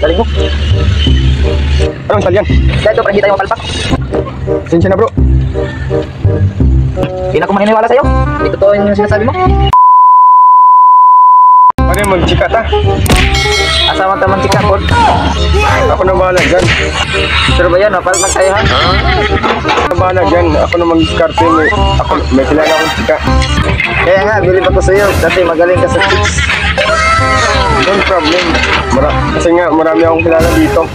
Galing mo. Anong style yan? Dahil ito, para hindi tayo mapalpak. Sinsya na bro. Hindi na ako maniniwala sa'yo. Hindi totoo yung sinasabi mo. Ano yung mag-chika ta? Asama tamang chika, Bod. Ako na bahala dyan. Sure ba yan? Mapalpak tayo, ha? Ako na bahala dyan. Ako na mag-discarte. May kilala akong chika. Kaya nga, bilib ako sa'yo. Dati magaling ka sa chicks. No problem. Kasi nga marami akong kilala dito.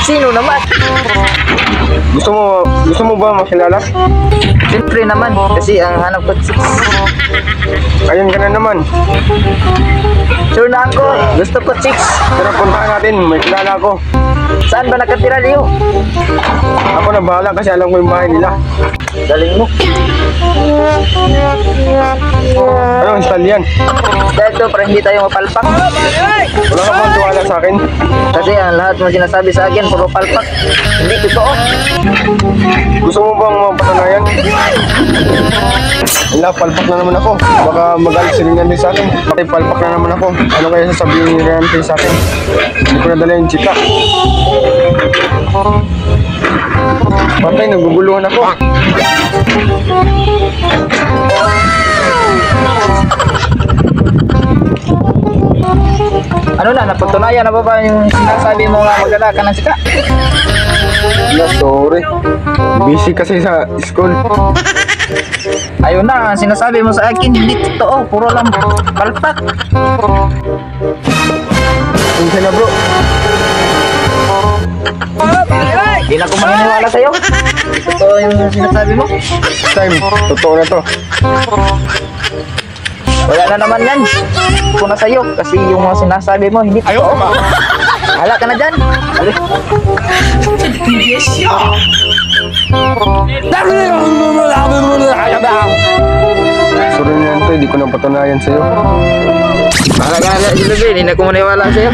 Sino naman? Gusto mo ba makilala? Siyempre naman. Kasi ang hanap ko chicks. Ayun ka na naman. Sure na ako. Gusto ko chicks. Tara, puntahan natin. May kilala ako. Saan ba nakatira, Leo? Ako na bahala kasi alam ko yung bahay nila. Galing mo. Anong style yan? Dahil ito, para hindi tayo mapalpak. Wala ka bang tiwala sa akin? Kasi ang lahat mo sinasabi sa akin, puro palpak. Hindi totoo. Gusto mo bang mapatunayan? Wala, palpak na naman ako. Baka magalit si Ringan din sa akin. Bakit palpak na naman ako? Ano kaya sasabihin ni Ringan sa akin? Hindi ko nadala yung chika. Patay, naguguluhan ako. Ano na, napatunayan na ba yung sinasabi mo nga magdala ka ng chika? Wala, sorry. Busy kasi sa school. Ayun na, ang sinasabi mo sa akin, hindi totoo, puro lang palpak. Sinsya na bro. Hindi na ako maniniwala sa'yo. Totoo yung sinasabi mo. Time, totoo na to. Wala na naman yan. Ako na sa'yo, kasi yung mga sinasabi mo, hindi totoo. Hala ka na dyan. Alis. Sorry na yan to, hindi ko na patunayan sa'yo. Hala ka na dyan, hindi na ako maniniwala sa'yo.